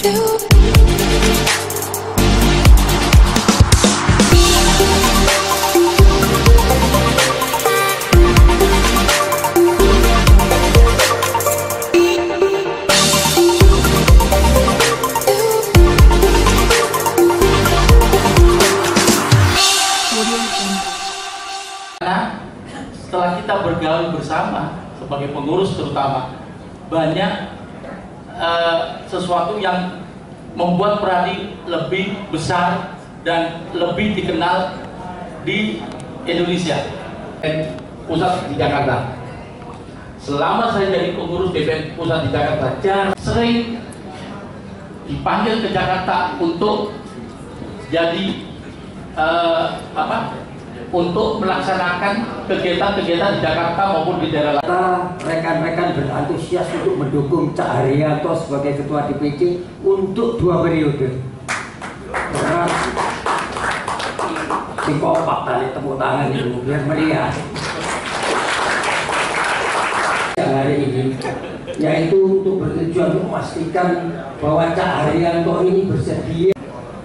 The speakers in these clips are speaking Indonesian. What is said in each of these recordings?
Setelah kita bergaul bersama sebagai pengurus terutama, banyak sesuatu yang membuat Pradi lebih besar dan lebih dikenal di Indonesia. Pusat di Jakarta. Selama saya jadi pengurus BPN Pusat di Jakarta, sering dipanggil ke Jakarta untuk jadi untuk melaksanakan kegiatan-kegiatan di Jakarta maupun di daerah lain. Rekan-rekan berantusias untuk mendukung Cak Haryanto sebagai Ketua DPC untuk 2 periode. Karena singkopak tadi tepuk tangan itu biar meriah. Hari ini yaitu untuk bertujuan untuk memastikan bahwa Cak Haryanto ini bersedia.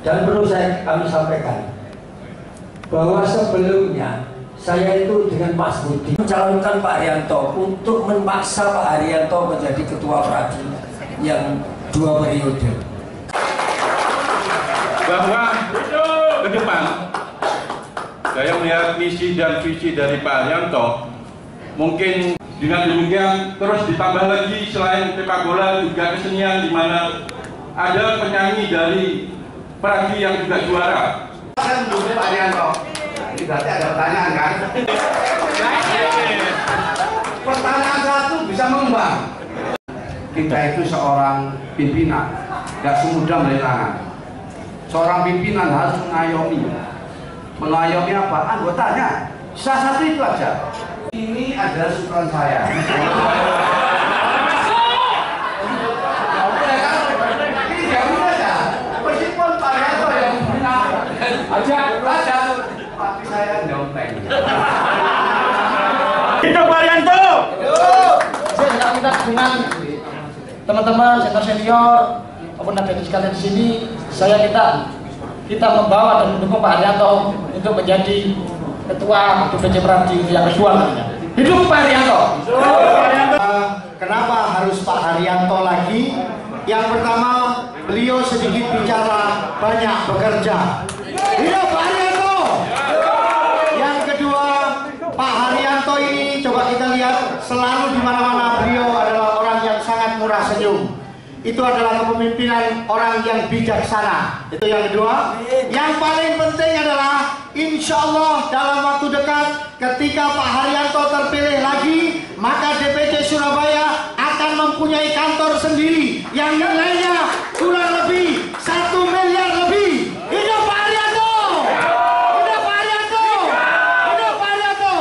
Dan perlu kami sampaikan bahwa sebelumnya saya itu dengan Mas Budi mencalonkan Pak Haryanto untuk memaksa Pak Haryanto menjadi Ketua Pradi yang 2 periode. Bahwa ke depan saya melihat misi dan visi dari Pak Haryanto, mungkin dengan demikian terus ditambah lagi selain sepak bola juga kesenian, di mana ada penyanyi dari Pradi yang juga juara. Kan mendukung Pak Haryanto. Ini berarti ada pertanyaan kan? Pertanyaan satu bisa mengembang. Kita itu seorang pimpinan, tidak semudah melelahkan. Seorang pimpinan harus mengayomi. Mengayomi apa? Anggotanya. Salah satu itu aja. Ini adalah susulan saya. Tapi saya nyonteng. Hidup Pak Haryanto! Saya minta dengan teman-teman senior maupun adik sekalian di sini, kita membawa dan mendukung Pak Haryanto untuk menjadi Ketua DPC Pradi yang kedua. Hidup Pak Haryanto! Kenapa harus Pak Haryanto lagi? Yang pertama, beliau sedikit bicara, banyak bekerja. Hidup Pak Haryanto! Yang kedua, Pak Haryanto ini coba kita lihat selalu di mana-mana beliau adalah orang yang sangat murah senyum. Itu adalah kepemimpinan orang yang bijaksana. Itu yang kedua. Yang paling penting adalah insya Allah dalam waktu dekat ketika Pak Haryanto terpilih lagi, maka DPC Surabaya akan mempunyai kantor sendiri yang nilainya kurang lebih 1 miliar lebih. Hidup Pak Haryanto! Hidup Pak Haryanto! Hidup Pak Haryanto!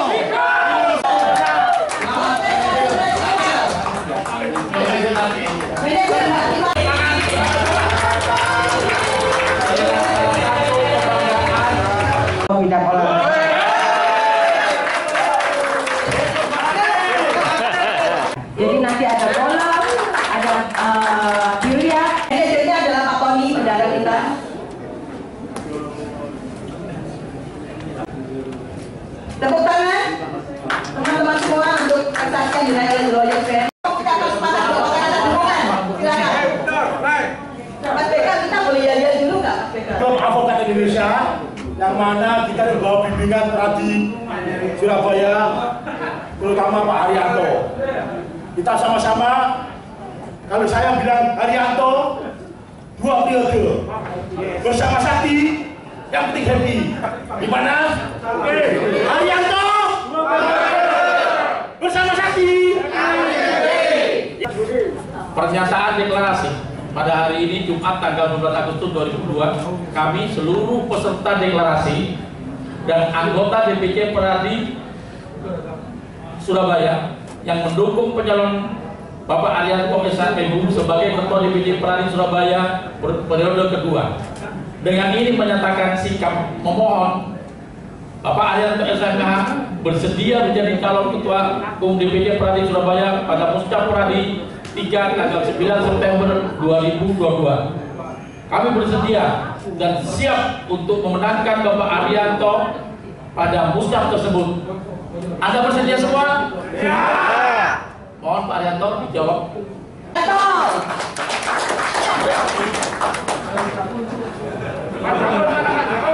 Jadi nanti ada kolam, ada biliar. Ini adalah Pak Tony, bendara kita. Tepuk tangan teman-teman semua untuk persaksian di Royal Royal Band. Kita akan semangat untuk kata dukungan. Silakan. Mas Beka, kita boleh lihat dulu nggak, Mas Beka? Klub Avokat Indonesia yang mana kita membawa bimbingan Pradi Surabaya, terutama Pak Haryanto. Kita sama-sama, kalau saya bilang Haryanto 2 periode bersama Sakti, yang penting happy. Di mana? Haryanto bersama Sakti. Pernyataan deklarasi pada hari ini Jumat tanggal 12 Agustus 2002, kami seluruh peserta deklarasi dan anggota DPC Pradi Surabaya yang mendukung pencalon Bapak Haryanto SMU sebagai Ketua DPC Pradi Surabaya periode kedua. Dengan ini menyatakan sikap memohon Bapak Haryanto SMH bersedia menjadi calon Ketua Umum DPC Pradi Surabaya pada Muscap Pradi 3 tanggal 9 September 2022. kami bersedia dan siap untuk memenangkan Bapak Arianto pada musyawarah tersebut. Anda bersedia semua? Ya. Mohon Pak Arianto dijawab.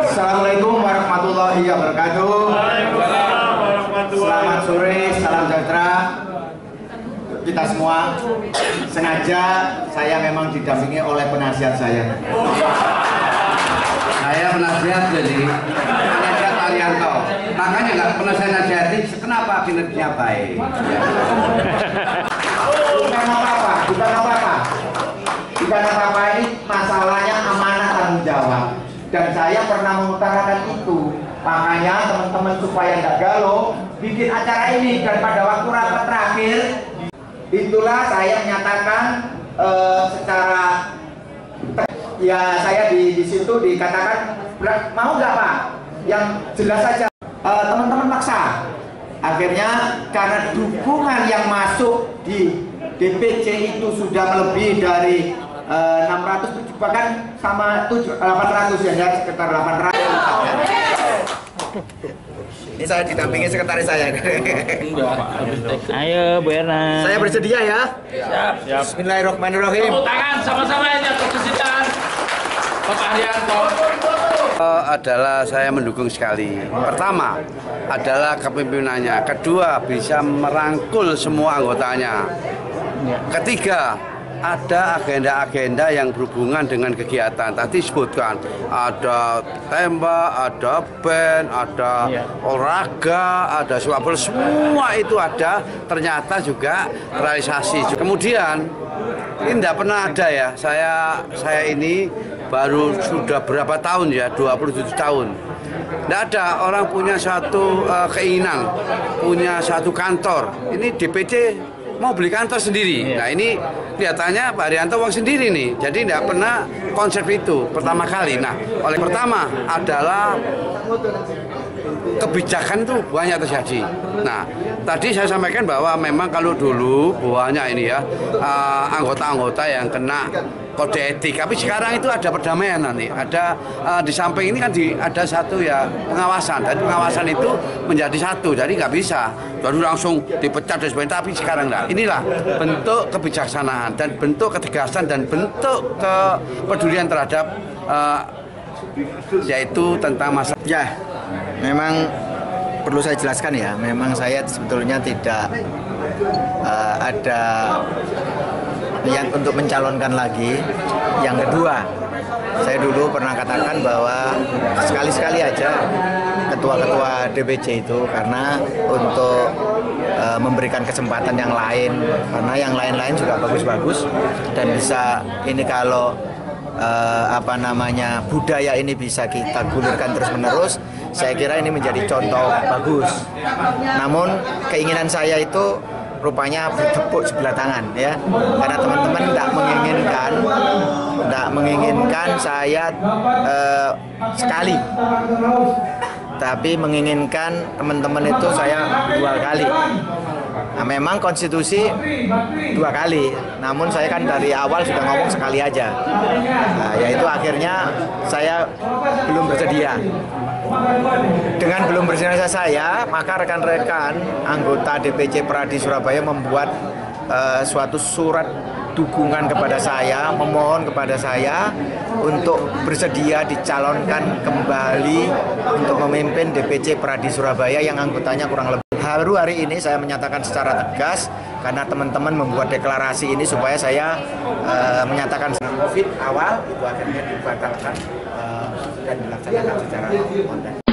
Assalamualaikum warahmatullahi wabarakatuh. Selamat sore, salam sejahtera kita semua. Sengaja saya memang didampingi oleh penasihat saya. Saya penasihat jadi penasihat Arianto. Makanya nggak pernah saya nasihati kenapa kinerjanya baik. Bukan apa-apa. Ini masalahnya amanah tanggung jawab. Dan saya pernah mengutarakan itu. Makanya teman-teman supaya nggak galau, bikin acara ini dan pada waktu rapat terakhir, itulah saya menyatakan secara ya saya di situ dikatakan mau nggak Pak? Yang jelas saja teman-teman maksa. Akhirnya karena dukungan yang masuk di DPC itu sudah melebihi dari 600 bahkan sama 800 ya sekitar 800. Ini saya didampingi sekretaris saya. Ayo Bu Erna. Saya bersedia ya. Siap. Bismillahirrahmanirrahim. Tepuk tangan sama-sama ini atas kesediaan Bapak Arianto. Adalah saya mendukung sekali. Pertama adalah kepemimpinannya. Kedua bisa merangkul semua anggotanya. Ketiga ada agenda-agenda yang berhubungan dengan kegiatan. Tadi disebutkan ada tembak, ada band, ada olahraga, ada sepak bola, semua itu ada. Ternyata juga realisasi. Kemudian ini tidak pernah ada ya. Saya ini baru sudah berapa tahun ya, 27 tahun. Tidak ada orang punya satu keinginan, punya satu kantor. Ini DPC mau beli kantor sendiri. Nah ini kelihatannya Pak Arianto uang sendiri nih. Jadi tidak pernah konsep itu pertama kali. Nah oleh pertama adalah kebijakan itu banyak terjadi. Nah tadi saya sampaikan bahwa memang kalau dulu banyak ini ya anggota-anggota yang kena kode etik, tapi sekarang itu ada perdamaian nanti. Ada di samping ini kan ada satu ya pengawasan, dan pengawasan itu menjadi satu, jadi nggak bisa baru langsung dipecat dan sebagainya. Tapi sekarang enggak. Inilah bentuk kebijaksanaan dan bentuk ketegasan dan bentuk kepedulian terhadap yaitu tentang masalah. Ya, memang perlu saya jelaskan ya. Memang saya sebetulnya tidak ada niat untuk mencalonkan lagi. Yang kedua, saya dulu pernah katakan bahwa sekali-sekali aja ketua-ketua DPC itu karena untuk memberikan kesempatan yang lain, karena yang lain-lain juga bagus-bagus dan bisa ini kalau budaya ini bisa kita gulirkan terus-menerus, saya kira ini menjadi contoh bagus. Namun keinginan saya itu rupanya bertepuk sebelah tangan ya, karena teman-teman tidak menginginkan saya sekali, tapi menginginkan teman-teman itu saya 2 kali. Nah, memang konstitusi 2 kali, namun saya kan dari awal sudah ngomong sekali aja. Nah, yaitu akhirnya saya belum bersedia. Dengan belum bersedia saya, maka rekan-rekan anggota DPC Pradi Surabaya membuat suatu surat dukungan kepada saya, memohon kepada saya untuk bersedia dicalonkan kembali untuk memimpin DPC Pradi Surabaya yang anggotanya kurang lebih. Baru hari ini saya menyatakan secara tegas karena teman-teman membuat deklarasi ini supaya saya menyatakan COVID awal itu akhirnya dibatalkan dan dilaksanakan secara online.